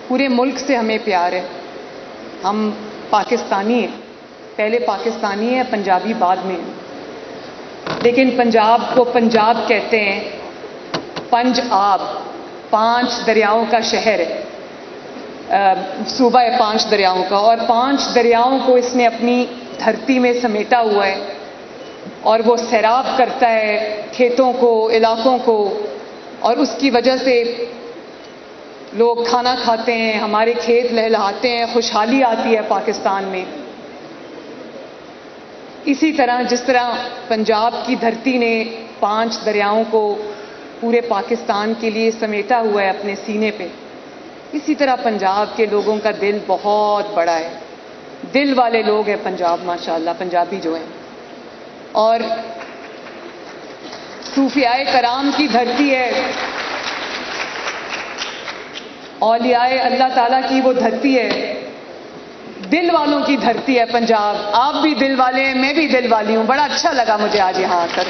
پورے ملک سے ہمیں پیار ہے. ہم پاکستانی ہیں, پہلے پاکستانی ہیں, پنجابی بعد میں ہیں. لیکن پنجاب کو پنجاب کہتے ہیں. پنج آب, 5 دریاؤں کا شہر ہے, صوبہ ہے 5 دریاؤں کا, اور 5 دریاؤں کو اس نے اپنی دھرتی میں سمیٹا ہوا ہے, اور وہ سیراب کرتا ہے کھیتوں کو, علاقوں کو, اور اس کی وجہ سے لوگ کھانا کھاتے ہیں, ہمارے کھیت لہلہاتے ہیں, خوشحالی آتی ہے پاکستان میں. اسی طرح جس طرح پنجاب کی دھرتی نے 5 دریاؤں کو پورے پاکستان کے لیے سمیٹا ہوا ہے اپنے سینے پہ, اسی طرح پنجاب کے لوگوں کا دل بہت بڑا ہے. دل والے لوگ ہیں پنجاب, ماشاءاللہ پنجابی جو ہیں. اور صوفیاء کرام کی دھرتی ہے, اولیاء اللہ تعالیٰ کی وہ دھرتی ہے, دل والوں کی دھرتی ہے پنجاب. آپ بھی دل والے ہیں, میں بھی دل والی ہوں. بڑا اچھا لگا مجھے آج یہاں آ کر.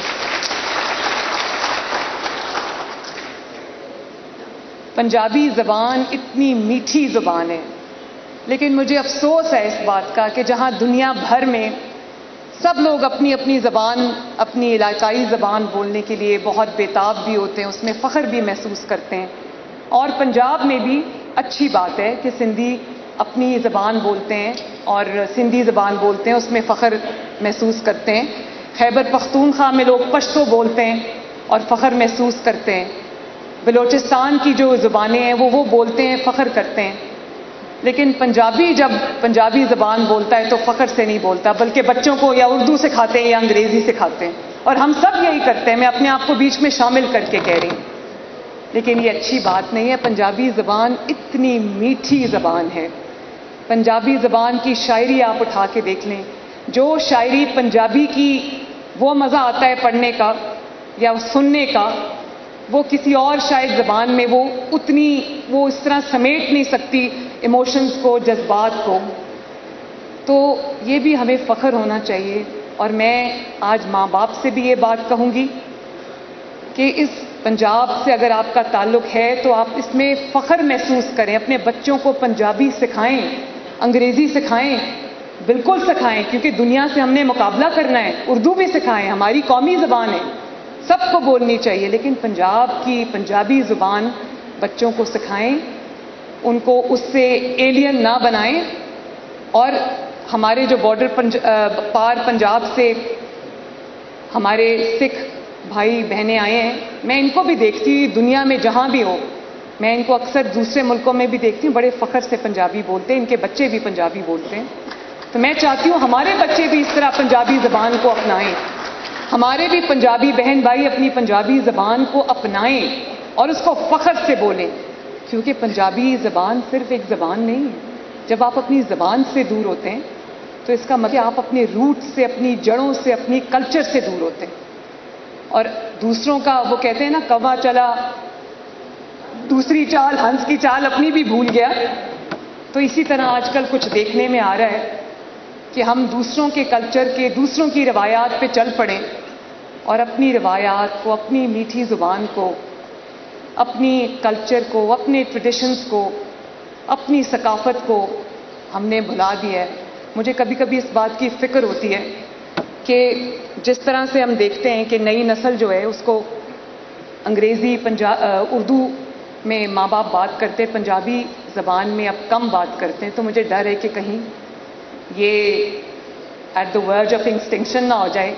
پنجابی زبان اتنی میٹھی زبان ہے, لیکن مجھے افسوس ہے اس بات کا کہ جہاں دنیا بھر میں سب لوگ اپنی اپنی زبان, اپنی علاقائی زبان بولنے کے لیے بہت بےتاب بھی ہوتے ہیں, اس میں فخر بھی محسوس کرتے ہیں. اور پنجاب میں بھی اچھی بات ہے کہ سندھی اپنی زبان بولتے ہیں اور سندھی زبان بولتے ہیں, اس میں فخر محسوس کرتے ہیں. خیبر پختونخوا میں لوگ پشتو بولتے ہیں اور فخر محسوس کرتے ہیں. بلوچستان کی جو زبانیں ہیں وہ بولتے ہیں, فخر کرتے ہیں. لیکن پنجابی جب پنجابی زبان بولتا ہے تو فخر سے نہیں بولتا, بلکہ بچوں کو یا اردو سکھاتے ہیں یا انگریزی سکھاتے ہیں. اور ہم سب یہی کرتے ہیں, میں اپنے آپ کو بیچ میں شامل کر کے کہہ رہی ہوں. لیکن یہ اچھی بات نہیں ہے. پنجابی زبان اتنی میٹھی زبان ہے. پنجابی زبان کی شاعری آپ اٹھا کے دیکھ لیں, جو شاعری پنجابی کی وہ مزہ آتا ہے پڑھنے کا یا سننے کا, وہ کسی اور شاید زبان میں وہ اس طرح سمیٹ نہیں سکتی ایموشنز کو, جذبات کو. تو یہ بھی ہمیں فخر ہونا چاہیے. اور میں آج ماں باپ سے بھی یہ بات کہوں گی کہ اس پنجاب سے اگر آپ کا تعلق ہے تو آپ اس میں فخر محسوس کریں. اپنے بچوں کو پنجابی سکھائیں, انگریزی سکھائیں, بالکل سکھائیں, کیونکہ دنیا سے ہم نے مقابلہ کرنا ہے. اردو بھی سکھائیں, ہماری قومی زبان ہے, سب کو بولنی چاہیے. لیکن پنجاب کی پنجابی زبان بچوں کو سکھائیں, ان کو اس سے ایلین نہ بنائیں. اور ہمارے جو بارڈر پار پنجاب سے ہمارے سکھ بھائی بہنیں آئے ہیں, میں ان کو بھی دیکھتی ہوں دنیا میں جہاں بھی ہو, میں ان کو اکثر دوسرے ملکوں میں بھی دیکھتی ہوں, بڑے فخر سے پنجابی بولتے ہیں, ان کے بچے بھی پنجابی بولتے ہیں. تو میں چاہتی ہوں ہمارے بچے بھی اس طرح پنجابی زبان کو اپنائیں, ہمارے بھی پنجابی بہن بھائی اپنی پنجابی زبان کو اپنائیں اور اس کو فخر سے بولیں. کیونکہ پنجابی زبان صرف ایک زبان نہیں ہے. جب آپ اپنی زبان سے دور ہوتے ہیں تو اس کا مطلب آپ اپنے روٹ سے, اپنی جڑوں سے, اپنی کلچر سے دور ہوتے ہیں. اور دوسروں کا وہ کہتے ہیں نا, کوا چلا دوسری چال, ہنس کی چال اپنی بھی بھول گیا. تو اسی طرح آج کل کچھ دیکھنے میں آ رہا ہے کہ ہم دوسروں کے کلچر کے, دوسروں کی روایات پہ چل پڑیں اور اپنی روایات کو, اپنی میٹھی زبان کو, اپنی کلچر کو, اپنے ٹریڈیشنز کو, اپنی ثقافت کو ہم نے بھلا دیا ہے. مجھے کبھی کبھی اس بات کی فکر ہوتی ہے کہ جس طرح سے ہم دیکھتے ہیں کہ نئی نسل جو ہے اس کو انگریزی اردو میں ماں باپ بات کرتے, پنجابی زبان میں اب کم بات کرتے ہیں. تو مجھے ڈر ہے کہ کہیں یہ ایٹ دا ورج آف ایکسٹنکشن نہ ہو جائے,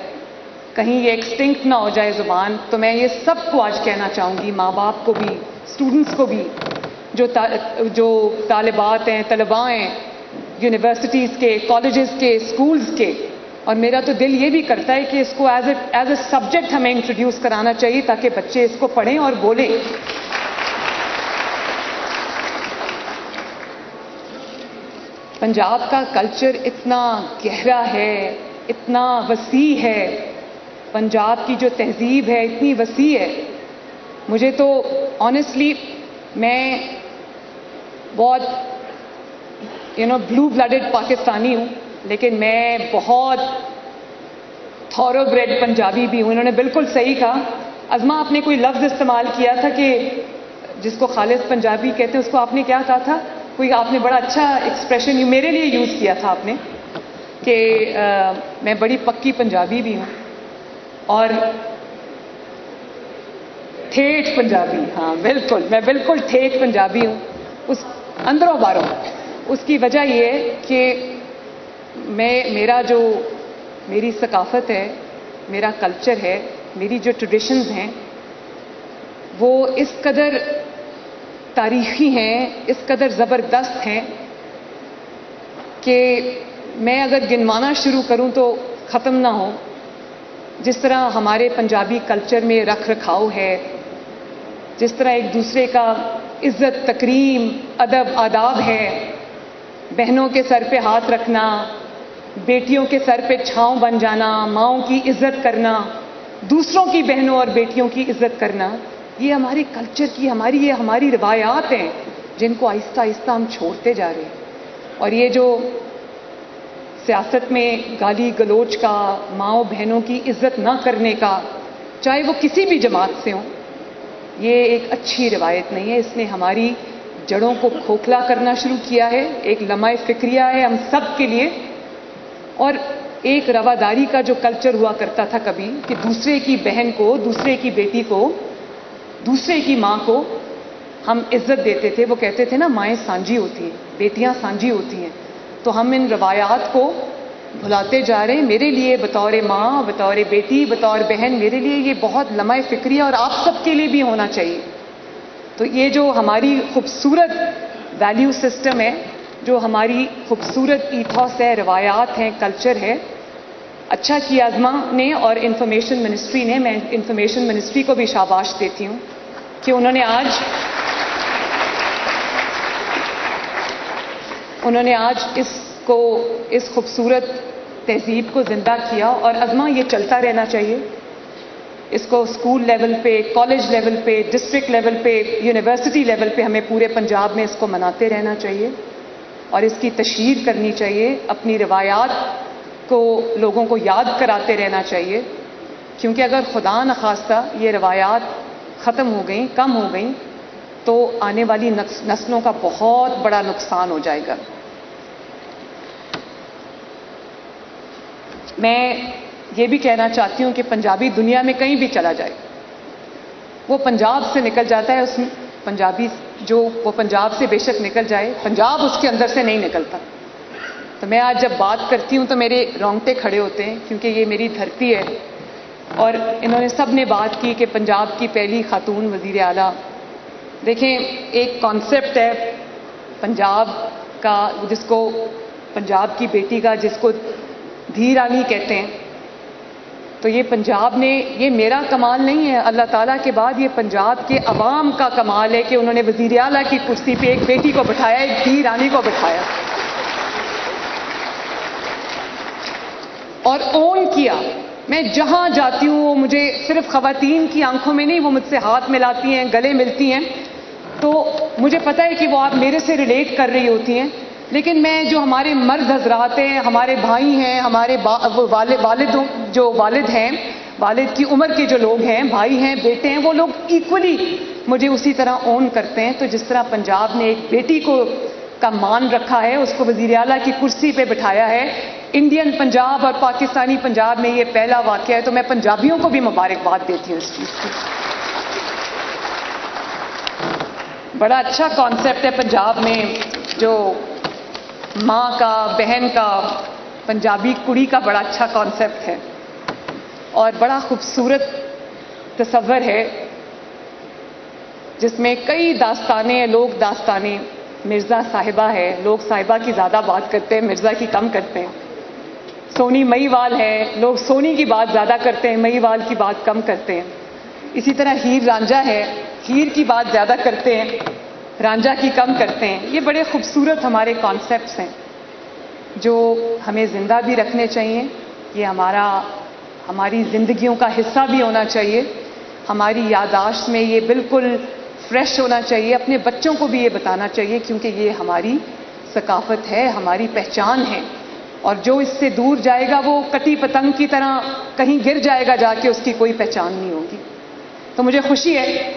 کہیں یہ ایکسٹنکٹ نہ ہو جائے زبان. تو میں یہ سب کو آج کہنا چاہوں گی, ماں باپ کو بھی, اسٹوڈنٹس کو بھی, جو طالبات ہیں, طلباء ہیں, یونیورسٹیز کے, کالجز کے, اسکولز کے. اور میرا تو دل یہ بھی کرتا ہے کہ اس کو ایز اے سبجیکٹ ہمیں انٹروڈیوس کرانا چاہیے تاکہ بچے اس کو پڑھیں اور بولیں. پنجاب کا کلچر اتنا گہرا ہے, اتنا وسیع ہے, پنجاب کی جو تہذیب ہے اتنی وسیع ہے. مجھے تو آنیسٹلی میں بہت بلو بلڈڈ پاکستانی ہوں, لیکن میں بہت تھورو بریڈ پنجابی بھی ہوں. انہوں نے بالکل صحیح کہا. ازما, آپ نے کوئی لفظ استعمال کیا تھا کہ جس کو خالص پنجابی کہتے ہیں, اس کو آپ نے کیا کہا تھا؟ کوئی آپ نے بڑا اچھا ایکسپریشن میرے لیے یوز کیا تھا آپ نے کہ میں بڑی پکی پنجابی بھی ہوں اور ٹھیٹھ پنجابی. ہاں بالکل، میں بالکل ٹھیٹھ پنجابی ہوں اس اندروں باروں. اس کی وجہ یہ ہے کہ میری ثقافت ہے، میرا کلچر ہے، میری جو ٹریڈیشنز ہیں وہ اس قدر تاریخی ہیں، اس قدر زبردست ہیں کہ میں اگر گنوانا شروع کروں تو ختم نہ ہو. جس طرح ہمارے پنجابی کلچر میں رکھ رکھاؤ ہے، جس طرح ایک دوسرے کا عزت تکریم ادب آداب ہے، بہنوں کے سر پہ ہاتھ رکھنا، بیٹیوں کے سر پہ چھاؤں بن جانا، ماؤں کی عزت کرنا، دوسروں کی بہنوں اور بیٹیوں کی عزت کرنا، یہ ہمارے کلچر کی یہ ہماری روایات ہیں جن کو آہستہ آہستہ ہم چھوڑتے جا رہے ہیں. اور یہ جو سیاست میں گالی گلوچ کا، ماؤں بہنوں کی عزت نہ کرنے کا، چاہے وہ کسی بھی جماعت سے ہوں، یہ ایک اچھی روایت نہیں ہے. اس نے ہماری جڑوں کو کھوکھلا کرنا شروع کیا ہے. ایک لمحہ فکریہ ہے ہم سب کے لیے. اور ایک رواداری کا جو کلچر ہوا کرتا تھا کبھی کہ دوسرے کی بہن کو، دوسرے کی بیٹی کو، دوسرے کی ماں کو ہم عزت دیتے تھے. وہ کہتے تھے نا مائیں سانجھی ہوتی ہیں، بیٹیاں سانجھی ہوتی ہیں. تو ہم ان روایات کو بھلاتے جا رہے ہیں. میرے لیے بطور ماں، بطور بیٹی، بطور بہن، میرے لیے یہ بہت لمحہ فکریہ اور آپ سب کے لیے بھی ہونا چاہیے. تو یہ جو ہماری خوبصورت ویلیو سسٹم ہے، جو ہماری خوبصورت ایتھوس ہے، روایات ہیں، کلچر ہے، اچھا کیا ازما نے اور انفارمیشن منسٹری نے. میں انفارمیشن منسٹری کو بھی شاباش دیتی ہوں کہ انہوں نے آج اس خوبصورت تہذیب کو زندہ کیا. اور ازما یہ چلتا رہنا چاہیے. اس کو اسکول لیول پہ، کالج لیول پہ، ڈسٹرکٹ لیول پہ، یونیورسٹی لیول پہ ہمیں پورے پنجاب میں اس کو مناتے رہنا چاہیے اور اس کی تشہیر کرنی چاہیے. اپنی روایات کو لوگوں کو یاد کراتے رہنا چاہیے، کیونکہ اگر خدا نخواستہ یہ روایات ختم ہو گئیں، کم ہو گئیں، تو آنے والی نسلوں کا بہت بڑا نقصان ہو جائے گا. میں یہ بھی کہنا چاہتی ہوں کہ پنجابی دنیا میں کہیں بھی چلا جائے، وہ پنجاب سے نکل جاتا ہے. اس میں پنجابی وہ پنجاب سے بے شک نکل جائے، پنجاب اس کے اندر سے نہیں نکلتا. تو میں آج جب بات کرتی ہوں تو میرے رونگٹے کھڑے ہوتے ہیں، کیونکہ یہ میری دھرتی ہے. اور انہوں نے سب نے بات کی کہ پنجاب کی پہلی خاتون وزیر اعلیٰ. دیکھیں، ایک کانسیپٹ ہے پنجاب کا، جس کو پنجاب کی بیٹی کا، جس کو دھی رانی کہتے ہیں. تو یہ پنجاب نے، یہ میرا کمال نہیں ہے، اللہ تعالیٰ کے بعد یہ پنجاب کے عوام کا کمال ہے کہ انہوں نے وزیر اعلیٰ کی کرسی پہ ایک بیٹی کو بٹھایا، ایک دھی رانی کو بٹھایا اور اون کیا. میں جہاں جاتی ہوں وہ مجھے صرف خواتین کی آنکھوں میں نہیں، وہ مجھ سے ہاتھ ملاتی ہیں، گلے ملتی ہیں، تو مجھے پتہ ہے کہ وہ آپ میرے سے ریلیٹ کر رہی ہوتی ہیں. لیکن میں جو ہمارے مرد حضرات ہیں، ہمارے بھائی ہیں، ہمارے والد ہیں، والد کی عمر کے جو لوگ ہیں، بھائی ہیں، بیٹے ہیں، وہ لوگ ایکولی مجھے اسی طرح اون کرتے ہیں. تو جس طرح پنجاب نے ایک بیٹی کا مان رکھا ہے، اس کو وزیر اعلیٰ کی کرسی پہ بٹھایا ہے، انڈین پنجاب اور پاکستانی پنجاب میں یہ پہلا واقعہ ہے. تو میں پنجابیوں کو بھی مبارکباد دیتی ہوں اس چیز کی. بڑا اچھا کانسیپٹ ہے پنجاب میں، جو ماں کا، بہن کا، پنجابی کڑی کا بڑا اچھا کانسیپٹ ہے اور بڑا خوبصورت تصور ہے، جس میں کئی داستانیں، لوک داستانیں. مرزا صاحبہ ہے، لوگ صاحبہ کی زیادہ بات کرتے ہیں، مرزا کی کم کرتے ہیں. سونی مئی وال ہے، لوگ سونی کی بات زیادہ کرتے ہیں، مئی وال کی بات کم کرتے ہیں. اسی طرح ہیر رانجھا ہے، ہیر کی بات زیادہ کرتے ہیں، رانجھا کی کم کرتے ہیں. یہ بڑے خوبصورت ہمارے کانسیپٹس ہیں جو ہمیں زندہ بھی رکھنے چاہیے. یہ ہماری زندگیوں کا حصہ بھی ہونا چاہیے. ہماری یادداشت میں یہ بالکل فریش ہونا چاہیے. اپنے بچوں کو بھی یہ بتانا چاہیے، کیونکہ یہ ہماری ثقافت ہے، ہماری پہچان ہے. اور جو اس سے دور جائے گا وہ کٹی پتنگ کی طرح کہیں گر جائے گا جا کے، اس کی کوئی پہچان نہیں ہوگی. تو مجھے خوشی ہے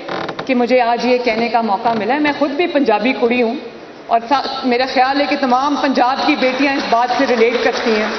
کہ مجھے آج یہ کہنے کا موقع ملا ہے. میں خود بھی پنجابی کڑی ہوں اور میرا خیال ہے کہ تمام پنجاب کی بیٹیاں اس بات سے ریلیٹ کرتی ہیں